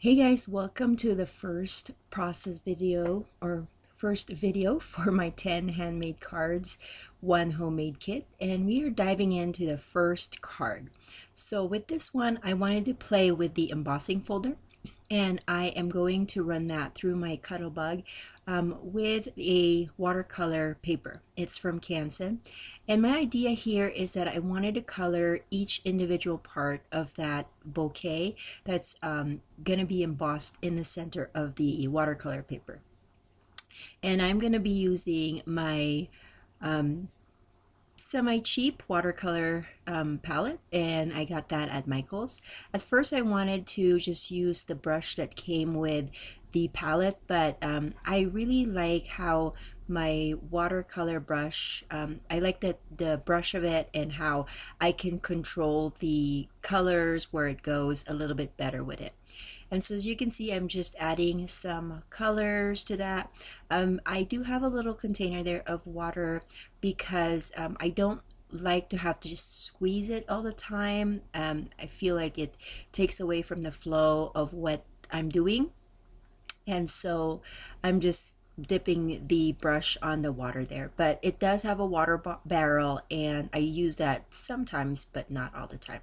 Hey guys, welcome to the first process video or first video for my 10 handmade cards, one homemade kit, and we are diving into the first card. So with this one, I wanted to play with the embossing folder, and I am going to run that through my Cuttlebug with a watercolor paper. It's from Canson, and my idea here is that I wanted to color each individual part of that bouquet that's going to be embossed in the center of the watercolor paper. And I'm going to be using my um, semi-cheap watercolor palette, and I got that at Michael's. At first I wanted to just use the brush that came with the palette, but I really like how my watercolor brush, I like the brush of it and how I can control the colors where it goes a little bit better with it. And so as you can see, I'm just adding some colors to that. I do have a little container there of water because I don't like to have to just squeeze it all the time. I feel like it takes away from the flow of what I'm doing. And so I'm just dipping the brush on the water there. But it does have a water barrel, and I use that sometimes, but not all the time.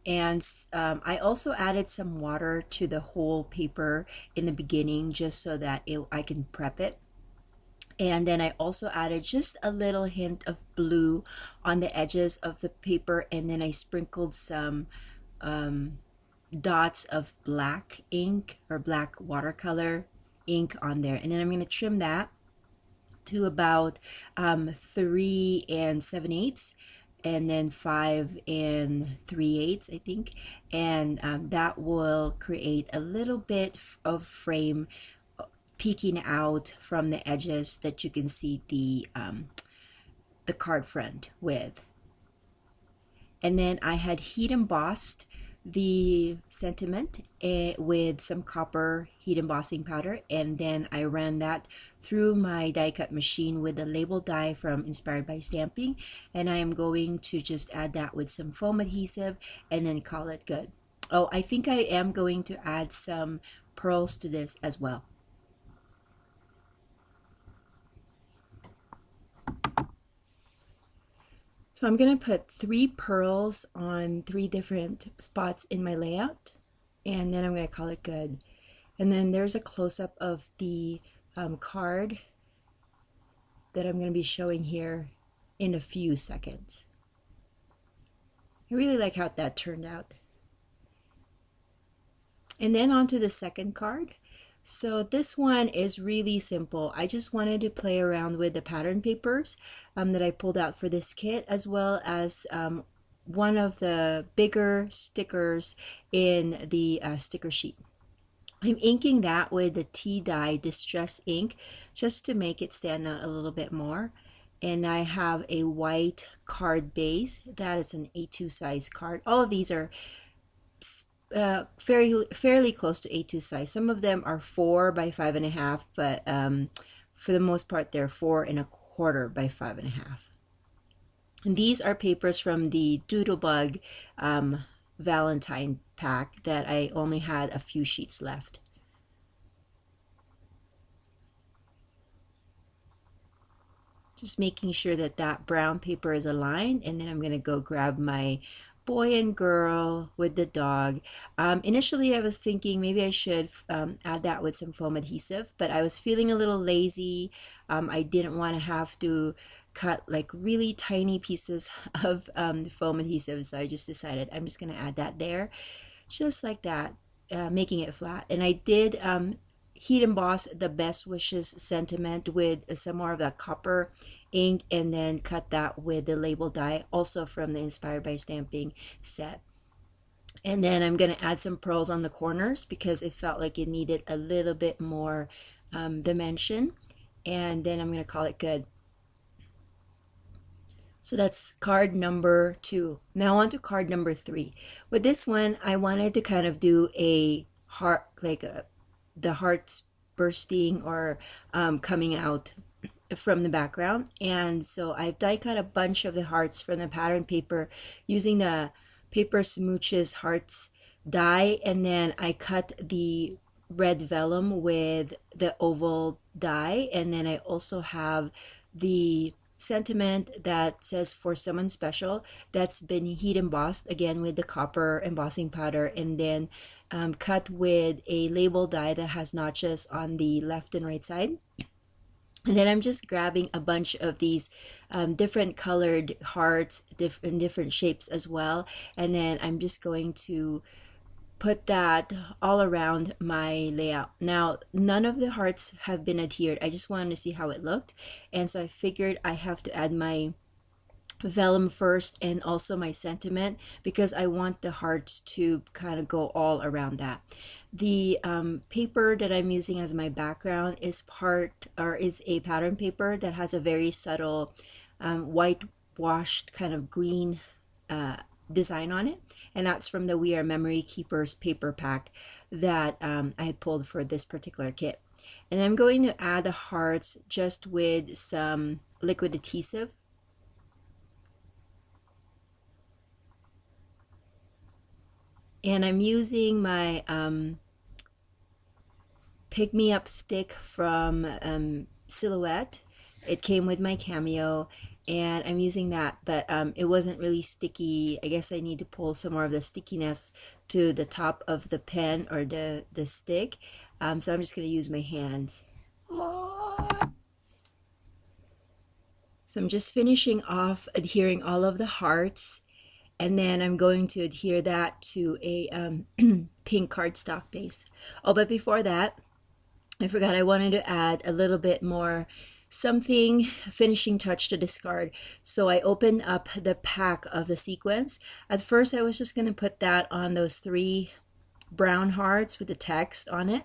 And I also added some water to the whole paper in the beginning just so that I can prep it. And then I also added just a little hint of blue on the edges of the paper, and then I sprinkled some dots of black ink or black watercolor ink on there. And then I'm going to trim that to about 3 7/8, and then 5 3/8, I think, and that will create a little bit of frame peeking out from the edges that you can see the card front with. And then I had heat embossed the sentiment with some copper heat embossing powder, and then I ran that through my die cut machine with a label die from Inspired by Stamping, and I am going to just add that with some foam adhesive and then call it good. Oh, I think I am going to add some pearls to this as well. So I'm going to put 3 pearls on 3 different spots in my layout, and then I'm going to call it good. And then there's a close-up of the card that I'm going to be showing here in a few seconds. I really like how that turned out. And then on to the second card. So this one is really simple. I just wanted to play around with the pattern papers that I pulled out for this kit, as well as one of the bigger stickers in the sticker sheet. I'm inking that with the T-dye Distress ink just to make it stand out a little bit more. And I have a white card base. That is an A2 size card. All of these are fairly close to A2 size. Some of them are 4 by 5.5, but for the most part they're 4.25 by 5.5. And these are papers from the Doodlebug Valentine pack that I only had a few sheets left. Just making sure that that brown paper is aligned, and then I'm going to go grab my boy and girl with the dog. Initially I was thinking maybe I should add that with some foam adhesive, but I was feeling a little lazy. I didn't want to have to cut like really tiny pieces of foam adhesive, so I just decided I'm just going to add that there just like that, making it flat. And I did heat emboss the Best Wishes sentiment with some more of that copper ink, and then cut that with the label die, also from the Inspired by Stamping set. And then I'm going to add some pearls on the corners because it felt like it needed a little bit more dimension. And then I'm going to call it good. So that's card number 2. Now on to card number 3. With this one, I wanted to kind of do a heart, like the hearts bursting or coming out from the background. And so I've die cut a bunch of the hearts from the pattern paper using the Paper Smooches Hearts die, and then I cut the red vellum with the oval die, and then I also have the sentiment that says for someone special that's been heat embossed again with the copper embossing powder, and then cut with a label die that has notches on the left and right side. And then I'm just grabbing a bunch of these different colored hearts in different shapes as well, and then I'm just going to put that all around my layout. Now, none of the hearts have been adhered. I just wanted to see how it looked, and so I figured I have to add my vellum first and also my sentiment, because I want the hearts to kind of go all around that. The paper that I'm using as my background is a pattern paper that has a very subtle whitewashed kind of green design on it, and that's from the We Are Memory Keepers paper pack that I had pulled for this particular kit. And I'm going to add the hearts just with some liquid adhesive. And I'm using my pick me up stick from Silhouette. It came with my Cameo, and I'm using that, but it wasn't really sticky. I guess I need to pull some more of the stickiness to the top of the pen or the stick. So I'm just going to use my hands. So I'm just finishing off adhering all of the hearts, and then I'm going to adhere that to a pink cardstock base. Oh, but before that, I forgot I wanted to add a little bit more something finishing touch to this card. So I opened up the pack of the sequins. At first I was just going to put that on those 3 brown hearts with the text on it,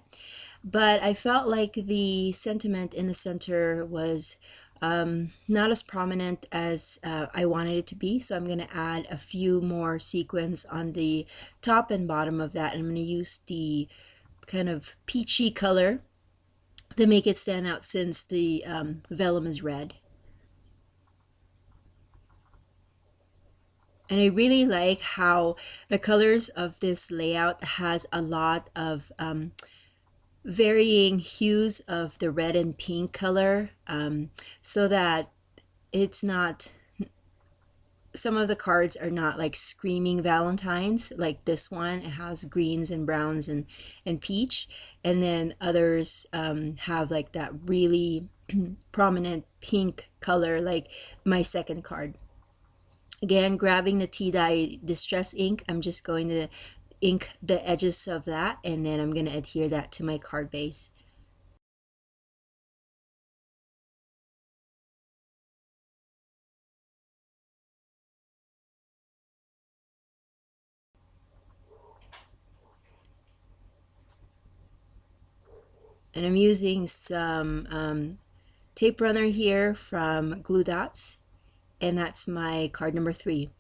but I felt like the sentiment in the center was not as prominent as I wanted it to be, so I'm going to add a few more sequins on the top and bottom of that, and I'm going to use the kind of peachy color to make it stand out since the vellum is red. And I really like how the colors of this layout has a lot of varying hues of the red and pink color, so that it's not, some of the cards are not like screaming Valentines like this one. It has greens and browns and peach, and then others have like that really prominent pink color like my second card. Again, grabbing the tea dye distress ink, I'm just going to ink the edges of that, and then I'm going to adhere that to my card base. And I'm using some tape runner here from Glue Dots, and that's my card number 3.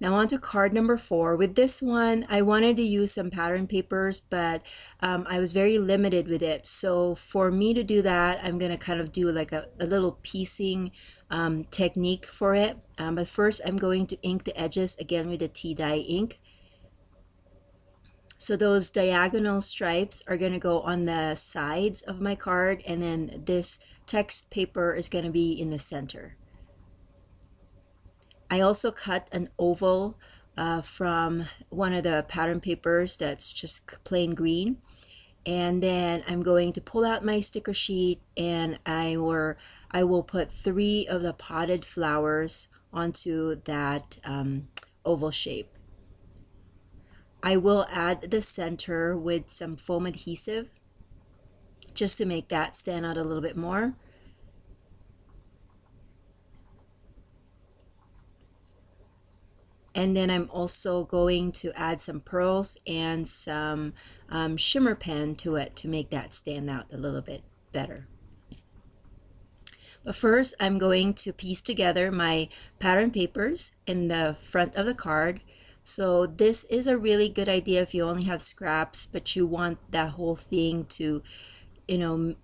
Now on to card number 4. With this one, I wanted to use some pattern papers, but I was very limited with it. So for me to do that, I'm going to kind of do like a little piecing technique for it. But first, I'm going to ink the edges again with the tea dye ink. So those diagonal stripes are going to go on the sides of my card, and then this text paper is going to be in the center. I also cut an oval from one of the pattern papers that's just plain green, and then I'm going to pull out my sticker sheet, and I will put 3 of the potted flowers onto that oval shape. I will add the center with some foam adhesive just to make that stand out a little bit more. And then I'm also going to add some pearls and some shimmer pen to it to make that stand out a little bit better. But first, I'm going to piece together my pattern papers in the front of the card. So this is a really good idea if you only have scraps, but you want that whole thing to, to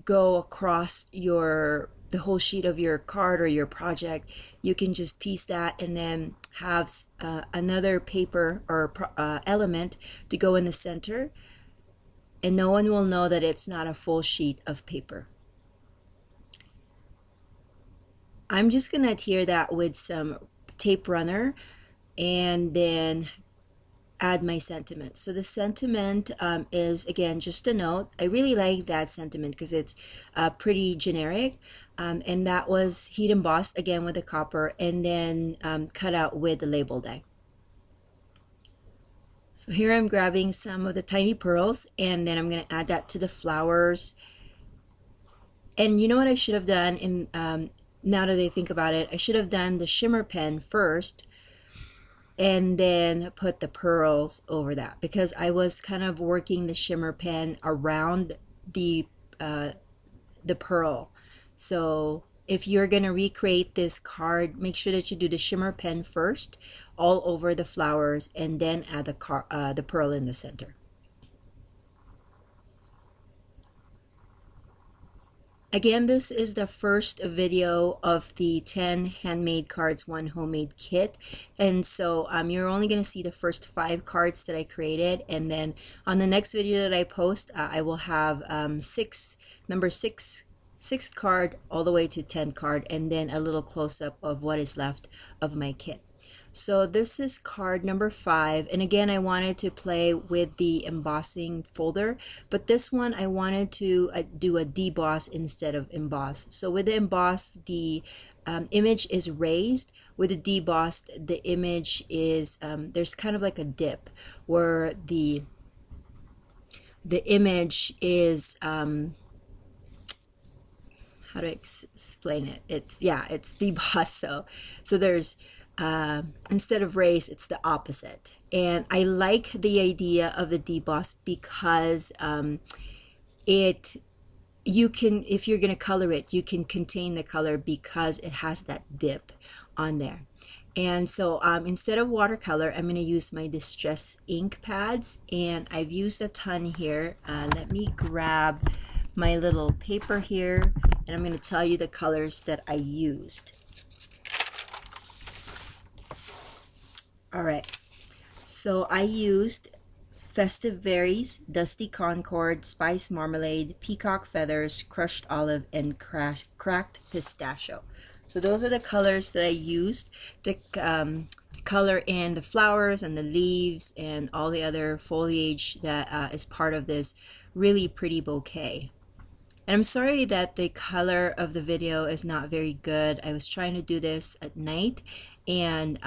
go across your the whole sheet of your card or your project, you can just piece that and then have another paper or element to go in the center, and no one will know that it's not a full sheet of paper. I'm just going to adhere that with some tape runner and then add my sentiment. So the sentiment is, again, just a note. I really like that sentiment because it's pretty generic, and that was heat embossed again with the copper and then cut out with the label die. So here I'm grabbing some of the tiny pearls and then I'm going to add that to the flowers. And you know what I should have done in now that I think about it, I should have done the shimmer pen first and then put the pearls over that, because I was kind of working the shimmer pen around the pearl. So if you're going to recreate this card, make sure that you do the shimmer pen first all over the flowers and then add the pearl in the center. Again, this is the first video of the 10 handmade cards, 1 homemade kit. And so you're only going to see the first 5 cards that I created. And then on the next video that I post, I will have number 6th card all the way to 10th card, and then a little close-up of what is left of my kit. So this is card number 5, and again I wanted to play with the embossing folder, but this one I wanted to do a deboss instead of emboss. So with the emboss, the image is raised. With the debossed, the image is there's kind of like a dip where the image is how to explain it? It's debossed. So there's instead of raised, it's the opposite. And I like the idea of the deboss because you can, if you're going to color it, you can contain the color because it has that dip on there. And so instead of watercolor, I'm going to use my distress ink pads, and I've used a ton here. Let me grab my little paper here, and I'm going to tell you the colors that I used. All right, so I used Festive Berries, Dusty Concord, Spice Marmalade, Peacock Feathers, Crushed Olive, and Cracked Pistachio. So those are the colors that I used to color in the flowers and the leaves and all the other foliage that is part of this really pretty bouquet. And I'm sorry that the color of the video is not very good. I was trying to do this at night, and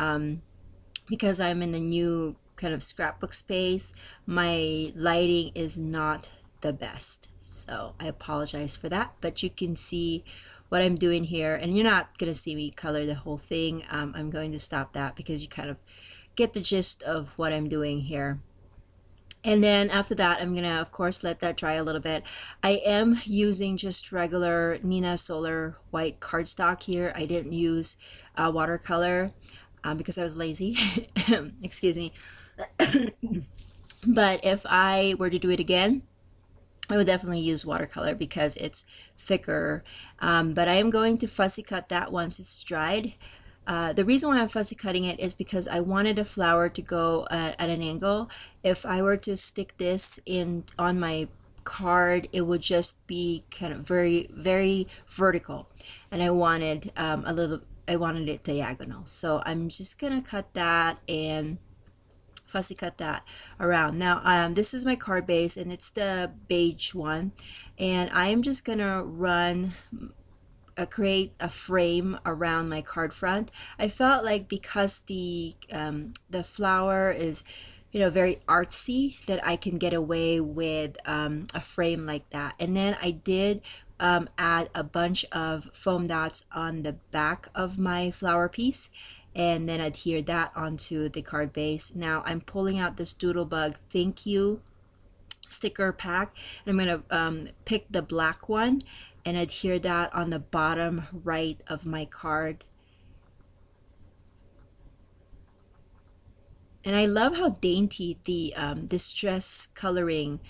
because I'm in a new kind of scrapbook space, my lighting is not the best. So I apologize for that, but you can see what I'm doing here, and you're not going to see me color the whole thing. I'm going to stop that because you kind of get the gist of what I'm doing here. And then after that, I'm going to, of course, let that dry a little bit. I am using just regular Nina Solar white cardstock here. I didn't use watercolor because I was lazy. Excuse me. But if I were to do it again, I would definitely use watercolor because it's thicker. But I am going to fussy cut that once it's dried. The reason why I'm fussy cutting it is because I wanted a flower to go at an angle. If I were to stick this in on my card, it would just be kind of very, very vertical, and I wanted I wanted it diagonal. So I'm just gonna cut that and fussy cut that around. Now this is my card base, and it's the beige one, and I am just gonna create a frame around my card front. I felt like because the flower is, you know, very artsy, that I can get away with a frame like that. And then I did add a bunch of foam dots on the back of my flower piece, and then adhere that onto the card base. Now I'm pulling out this Doodlebug Thank You sticker pack, and I'm going to pick the black one and adhere that on the bottom right of my card. And I love how dainty the distress coloring,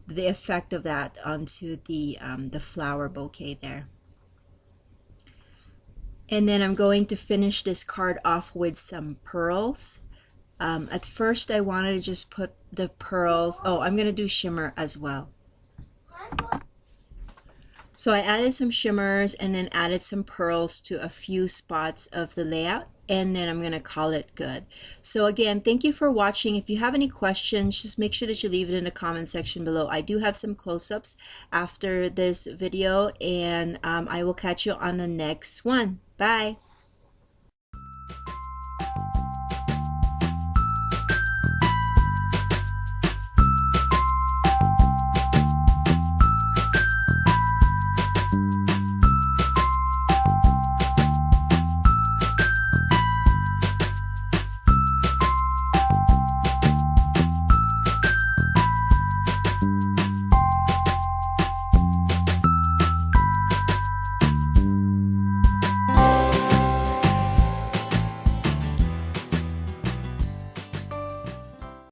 the effect of that onto the flower bouquet there. And then I'm going to finish this card off with some pearls. At first I wanted to just put the pearls. Oh, I'm going to do shimmer as well. So I added some shimmers and then added some pearls to a few spots of the layout, and then I'm going to call it good. So again, thank you for watching. If you have any questions, just make sure that you leave it in the comment section below. I do have some close-ups after this video, and I will catch you on the next one. Bye.